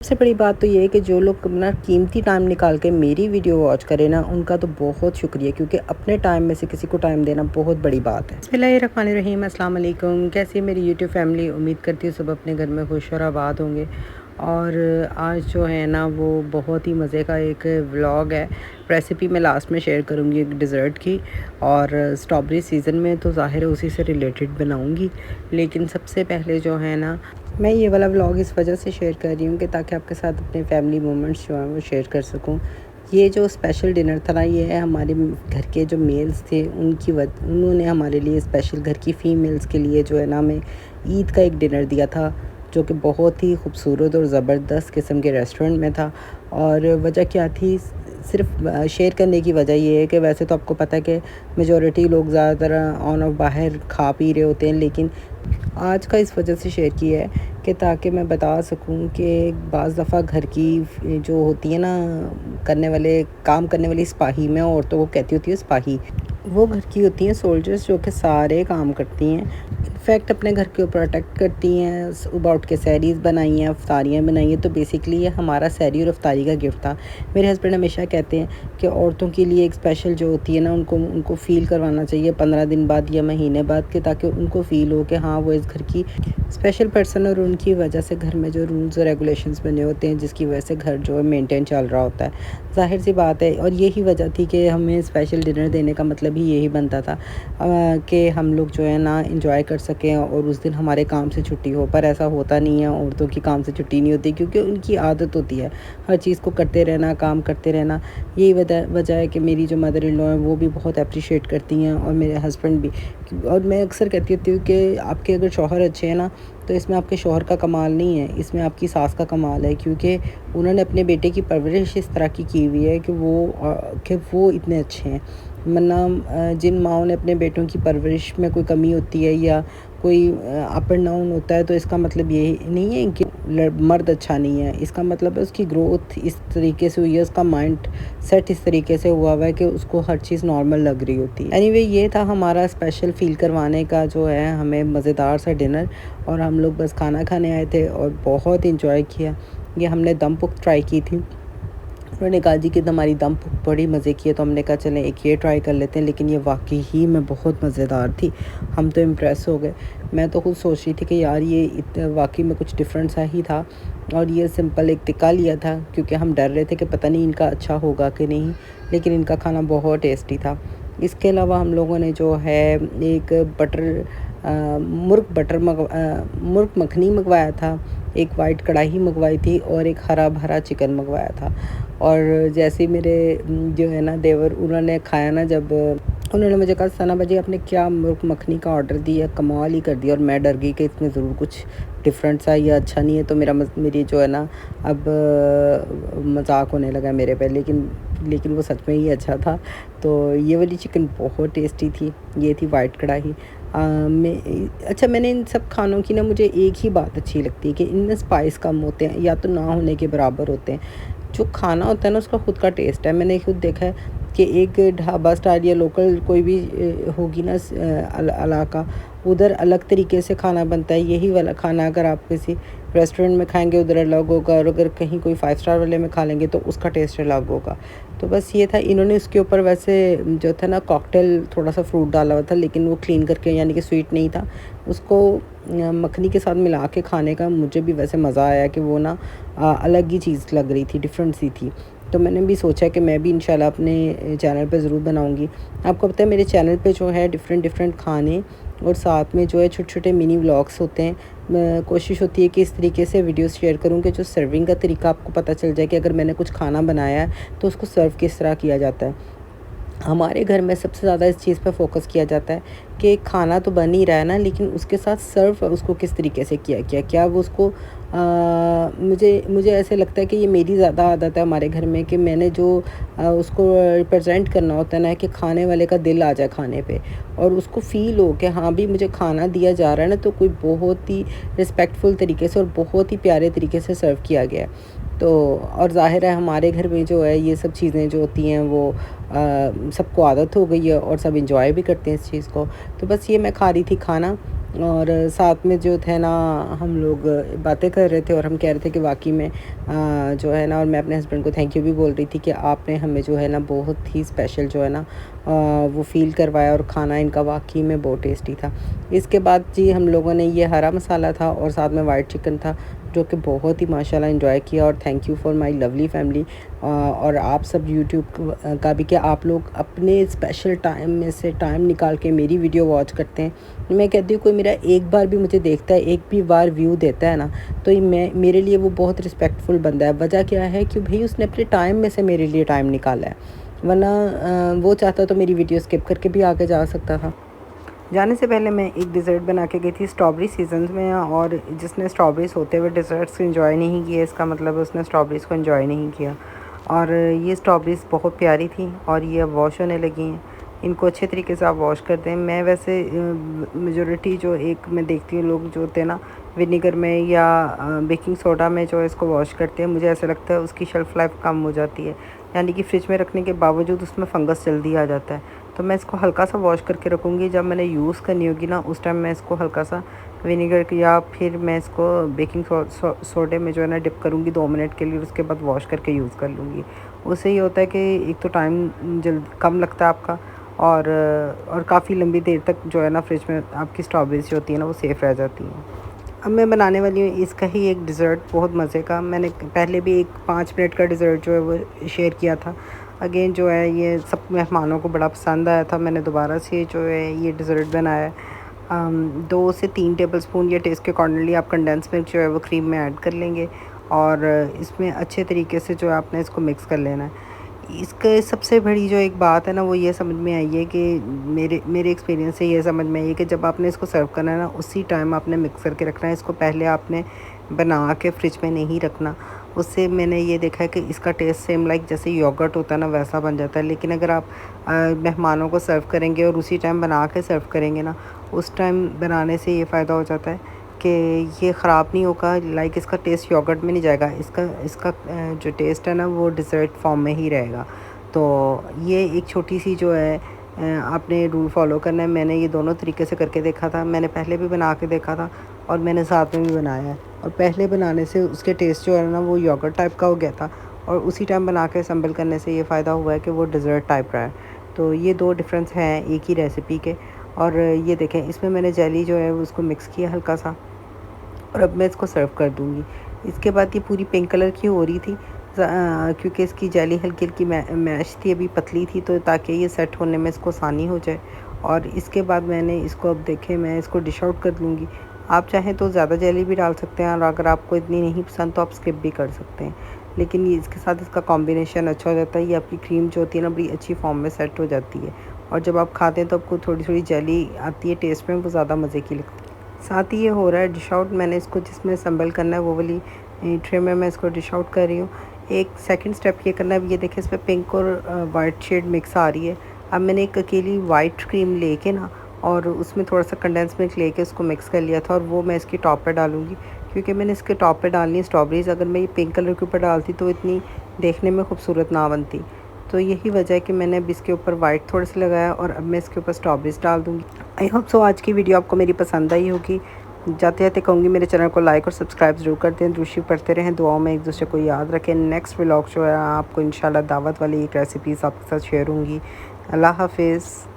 सबसे बड़ी बात तो ये है कि जो लोग अपना कीमती टाइम निकाल के मेरी वीडियो वॉच करें ना, उनका तो बहुत शुक्रिया, क्योंकि अपने टाइम में से किसी को टाइम देना बहुत बड़ी बात है। बिस्मिल्लाहिर्रहमानिर्रहीम, अस्सलाम वालेकुम। कैसी है मेरी यूट्यूब फैमिली? उम्मीद करती हूँ सब अपने घर में खुश और आबाद होंगे। और आज जो है ना, वो बहुत ही मज़े का एक व्लॉग है। रेसिपी मैं लास्ट में शेयर करूँगी एक डिज़र्ट की, और स्ट्रॉबेरी सीज़न में तो ज़ाहिर है उसी से रिलेटेड बनाऊँगी। लेकिन सबसे पहले जो है ना, मैं ये वाला व्लॉग इस वजह से शेयर कर रही हूँ कि ताकि आपके साथ अपने फैमिली मोमेंट्स जो हैं वो शेयर कर सकूँ। ये जो स्पेशल डिनर था ना, ये है हमारे घर के जो मेल्स थे उन्होंने हमारे लिए स्पेशल, घर की फ़ीमेल्स के लिए जो है ना, हमें ईद का एक डिनर दिया था, जो कि बहुत ही खूबसूरत और ज़बरदस्त किस्म के रेस्टोरेंट में था। और वजह क्या थी? सिर्फ शेयर करने की वजह ये है कि वैसे तो आपको पता है कि मेजॉरिटी लोग ज़्यादातर ऑन ऑफ बाहर खा पी रहे होते हैं, लेकिन आज का इस वजह से शेयर किया है कि ताकि मैं बता सकूं कि बाज़ दफ़ा घर की जो होती है ना, काम करने वाली सिपाही, मैं औरतों को कहती होती है सिपाही, वो घर की होती हैं सोल्जर्स, जो कि सारे काम करती हैं। इनफैक्ट अपने घर को प्रोटेक्ट करती हैं। सुबह उठ के सहरीज़ बनाई हैं, अफ्तारियाँ बनाई हैं। तो बेसिकली ये हमारा सहरी और अफ्तारी का गिफ्ट था। मेरे हस्बैंड हमेशा कहते हैं कि औरतों के लिए एक स्पेशल जो होती है ना, उनको फ़ील करवाना चाहिए 15 दिन बाद या महीने बाद के, ताकि उनको फ़ील हो कि हाँ, वो इस घर की स्पेशल पर्सन, और उनकी वजह से घर में जो रूल्स और रेगुलेशंस बने होते हैं, जिसकी वजह से घर जो है मेंटेन चल रहा होता है। ज़ाहिर सी बात है, और यही वजह थी कि हमें स्पेशल डिनर देने का मतलब ही यही बनता था कि हम लोग जो है ना इंजॉय कर सकें और उस दिन हमारे काम से छुट्टी हो। पर ऐसा होता नहीं है, औरतों की काम से छुट्टी नहीं होती, क्योंकि उनकी आदत होती है हर चीज़ को करते रहना, काम करते रहना। यही वजह है कि मेरी जो मदर इन लॉ हैं वो भी बहुत अप्रिशिएट करती हैं, और मेरे हस्बैंड भी। और मैं अक्सर कहती होती हूँ कि आपके अगर शौहर अच्छे हैं ना, तो इसमें आपके शौहर का कमाल नहीं है, इसमें आपकी सास का कमाल है, क्योंकि उन्होंने अपने बेटे की परवरिश इस तरह की हुई है कि वो इतने अच्छे हैं। वरना जिन माँओं ने अपने बेटों की परवरिश में कोई कमी होती है या कोई अप एंड डाउन होता है, तो इसका मतलब ये नहीं है कि मर्द अच्छा नहीं है। इसका मतलब है उसकी ग्रोथ इस तरीके से हुई है, उसका माइंड सेट इस तरीके से हुआ है कि उसको हर चीज़ नॉर्मल लग रही होती है। एनीवे, ये था हमारा स्पेशल फ़ील करवाने का जो है हमें मज़ेदार सा डिनर, और हम लोग बस खाना खाने आए थे और बहुत इंजॉय किया। ये हमने दम पुख्त ट्राई की थी। उन्होंने कहा जी कि हमारी दम बड़ी मज़े की है, तो हमने कहा चलें एक ये ट्राई कर लेते हैं। लेकिन ये वाकई ही में बहुत मज़ेदार थी। हम तो इम्प्रेस हो गए। मैं तो खुद सोच रही थी कि यार ये वाकई में कुछ डिफरेंट सा ही था। और ये सिंपल एक टिक्का लिया था, क्योंकि हम डर रहे थे कि पता नहीं इनका अच्छा होगा कि नहीं, लेकिन इनका खाना बहुत टेस्टी था। इसके अलावा हम लोगों ने जो है एक मुर्ग मखनी मंगवाया था, एक वाइट कढ़ाई मंगवाई थी, और एक हरा भरा चिकन मंगवाया था। और जैसे मेरे जो है ना देवर, उन्होंने खाया ना, जब उन्होंने मुझे कहा सना बाजी आपने क्या मुर्ग मखनी का ऑर्डर दिया, कमाल ही कर दिया। और मैं डर गई कि इसमें ज़रूर कुछ डिफरेंट सा या अच्छा नहीं है, तो मेरी जो है ना अब मजाक होने लगा मेरे पे। लेकिन वो सच में ही अच्छा था। तो ये वाली चिकन बहुत टेस्टी थी। ये थी वाइट कढ़ाई। मैंने इन सब खानों की ना, मुझे एक ही बात अच्छी लगती है कि इनमें स्पाइस कम होते हैं या तो ना होने के बराबर होते हैं। जो खाना होता है ना, उसका खुद का टेस्ट है। मैंने खुद देखा है कि एक ढाबा स्टाइल या लोकल कोई भी होगी ना इलाका, उधर अलग तरीके से खाना बनता है। यही वाला खाना अगर आप किसी रेस्टोरेंट में खाएंगे उधर अलग होगा, और अगर कहीं कोई 5 स्टार वाले में खा लेंगे तो उसका टेस्ट अलग होगा। तो बस ये था। इन्होंने उसके ऊपर वैसे जो था ना कॉकटेल, थोड़ा सा फ्रूट डाला हुआ था, लेकिन वो क्लीन करके, यानी कि स्वीट नहीं था। उसको मखनी के साथ मिला के खाने का मुझे भी वैसे मज़ा आया कि वो ना अलग ही चीज़ लग रही थी, डिफरेंट सी थी। तो मैंने भी सोचा कि मैं भी इंशाल्लाह अपने चैनल पे ज़रूर बनाऊंगी। आपको पता है मेरे चैनल पे जो है डिफरेंट खाने, और साथ में जो है छोटे-छोटे मिनी व्लॉग्स होते हैं। कोशिश होती है कि इस तरीके से वीडियोस शेयर करूँ कि जो सर्विंग का तरीका आपको पता चल जाए कि अगर मैंने कुछ खाना बनाया है तो उसको सर्व किस तरह किया जाता है। हमारे घर में सबसे ज़्यादा इस चीज़ पे फ़ोकस किया जाता है कि खाना तो बन ही रहा है ना, लेकिन उसके साथ सर्व उसको किस तरीके से किया गया, क्या वो उसको मुझे ऐसे लगता है कि ये मेरी ज़्यादा आदत है हमारे घर में, कि मैंने जो उसको रिप्रेजेंट करना होता है ना, कि खाने वाले का दिल आ जाए खाने पे, और उसको फ़ील हो कि हाँ भी मुझे खाना दिया जा रहा है ना, तो कोई बहुत ही रिस्पेक्टफुल तरीके से और बहुत ही प्यारे तरीके से सर्व किया गया है। तो और ज़ाहिर है हमारे घर में जो है ये सब चीज़ें जो होती हैं वो सबको आदत हो गई है, और सब इंजॉय भी करते हैं इस चीज़ को। तो बस ये मैं खा रही थी खाना, और साथ में जो थे ना हम लोग बातें कर रहे थे और हम कह रहे थे कि वाकई में जो है ना, और मैं अपने हस्बैंड को थैंक यू भी बोल रही थी कि आपने हमें जो है ना बहुत ही स्पेशल जो है ना वो फ़ील करवाया, और खाना इनका वाकई में बहुत टेस्टी था। इसके बाद जी हम लोगों ने ये हरा मसाला था और साथ में वाइट चिकन था, जो कि बहुत ही माशाल्लाह एंजॉय किया। और thank you for my lovely family, और आप सब यूट्यूब का भी, कि आप लोग अपने स्पेशल टाइम में से टाइम निकाल के मेरी वीडियो वॉच करते हैं। मैं कहती हूँ कोई मेरा एक बार भी मुझे देखता है, एक भी बार व्यू देता है ना, तो ये मैं, मेरे लिए वो बहुत रिस्पेक्टफुल बंदा है। वजह क्या है कि भाई उसने अपने टाइम में से मेरे लिए टाइम निकाला है, वरना वो चाहता तो मेरी वीडियो स्किप करके भी आगे जा सकता था। जाने से पहले मैं एक डिज़र्ट बना के गई थी स्ट्रॉबेरी सीजन्स में, और जिसने स्ट्रॉबेरीज़ होते हुए डिज़र्ट्स को एंजॉय नहीं किया, इसका मतलब उसने स्ट्रॉबेरीज़ को एंजॉय नहीं किया। और ये स्ट्रॉबेरीज़ बहुत प्यारी थी और ये अब वॉश होने लगी हैं। इनको अच्छे तरीके से आप वॉश कर दें। मैं वैसे मेजॉरिटी जो एक मैं देखती हूँ लोग जो होते हैं ना विनेगर में या बेकिंग सोडा में जो इसको वॉश करते हैं, मुझे ऐसा लगता है उसकी शेल्फ़ लाइफ कम हो जाती है, यानी कि फ्रिज में रखने के बावजूद उसमें फंगस जल्दी आ जाता है। तो मैं इसको हल्का सा वॉश करके रखूँगी, जब मैंने यूज़ करनी होगी ना उस टाइम मैं इसको हल्का सा विनेगर या फिर मैं इसको बेकिंग सोडे में जो है ना डिप करूँगी 2 मिनट के लिए, उसके बाद वॉश करके यूज़ कर लूँगी। उससे ये होता है कि एक तो टाइम जल्द कम लगता है आपका, और काफ़ी लंबी देर तक जो है ना फ्रिज में आपकी स्ट्रॉबेरीज़ जो होती है ना वो सेफ़ रह जाती हैं। अब मैं बनाने वाली हूँ इसका ही एक डिज़र्ट बहुत मज़े का। मैंने पहले भी एक 5 मिनट का डिज़र्ट जो है वो शेयर किया था। अगेन जो है ये सब मेहमानों को बड़ा पसंद आया था, मैंने दोबारा से जो है ये डिज़र्ट बनाया है। 2 से 3 टेबलस्पून या टेस्ट के अकॉर्डिंगली आप कंडेंस मिल्क जो है वो क्रीम में ऐड कर लेंगे, और इसमें अच्छे तरीके से जो है आपने इसको मिक्स कर लेना है। इसके सबसे बड़ी जो एक बात है ना वो ये समझ में आई है कि मेरे एक्सपीरियंस से ये समझ में आई है कि जब आपने इसको सर्व करना है ना उसी टाइम आपने मिक्स करके रखना है। इसको पहले आपने बना के फ्रिज में नहीं रखना। उससे मैंने ये देखा है कि इसका टेस्ट सेम लाइक जैसे योगर्ट होता है ना वैसा बन जाता है। लेकिन अगर आप मेहमानों को सर्व करेंगे और उसी टाइम बना के सर्व करेंगे ना, उस टाइम बनाने से ये फ़ायदा हो जाता है कि ये ख़राब नहीं होगा, लाइक इसका टेस्ट योगर्ट में नहीं जाएगा, इसका इसका जो टेस्ट है ना वो डिज़र्ट फॉर्म में ही रहेगा। तो ये एक छोटी सी जो है आपने रूल फॉलो करना है। मैंने ये दोनों तरीके से करके देखा था, मैंने पहले भी बना के देखा था और मैंने साथ में भी बनाया है, और पहले बनाने से उसके टेस्ट जो है ना वो योगर्ट टाइप का हो गया था, और उसी टाइम बना के असम्बल करने से ये फ़ायदा हुआ है कि वो डिज़र्ट टाइप रहा है। तो ये 2 डिफरेंस हैं एक ही रेसिपी के। और ये देखें इसमें मैंने जेली जो है उसको मिक्स किया हल्का सा, और अब मैं इसको सर्व कर दूँगी। इसके बाद ये पूरी पिंक कलर की हो रही थी, क्योंकि इसकी जेली हल्की हल्की मैश थी, अभी पतली थी, तो ताकि ये सेट होने में इसको आसानी हो जाए। और इसके बाद मैंने इसको, अब देखें मैं इसको डिश आउट कर लूँगी। आप चाहें तो ज़्यादा जेली भी डाल सकते हैं, और अगर आपको इतनी नहीं पसंद तो आप स्किप भी कर सकते हैं। लेकिन ये इसके साथ इसका कॉम्बिनेशन अच्छा हो जाता है, ये आपकी क्रीम जो होती है ना बड़ी अच्छी फॉर्म में सेट हो जाती है, और जब आप खाते हैं तो आपको थोड़ी थोड़ी जेली आती है टेस्ट में, वो ज़्यादा मज़े की लगती है। साथ ही ये हो रहा है डिश आउट। मैंने इसको जिसमें असम्बल करना है वो वाली ट्रे में मैं इसको डिश आउट कर रही हूँ। एक सेकंड स्टेप ये करना है, अब ये देखें इसमें पिंक और वाइट शेड मिक्स आ रही है। अब मैंने एक अकेली वाइट क्रीम लेके ना और उसमें थोड़ा सा कंडेंस मिल्क लेके उसको मिक्स कर लिया था, और वो मैं इसकी टॉप पे डालूँगी, क्योंकि मैंने इसके टॉप पे डालनी है स्ट्रॉबेरीज़। अगर मैं ये पिंक कलर के ऊपर डालती तो इतनी देखने में खूबसूरत ना बनती। तो यही वजह है कि मैंने अब इसके ऊपर वाइट थोड़ा सा लगाया, और अब मैं इसके ऊपर स्ट्रॉबेरीज़ डाल दूँगी। आई होप सो आज की वीडियो आपको मेरी पसंद आई होगी। जाते जाते कहूँगी मेरे चैनल को लाइक और सब्सक्राइब ज़रूर करते हैं, दूसरी पढ़ते रहें, दुआओं में एक दूसरे को याद रखें। नेक्स्ट व्लॉग जो है आपको इंशाल्लाह दावत वाली एक रेसिपीज़ आपके साथ शेयर होंगी। अल्लाह हाफिज़।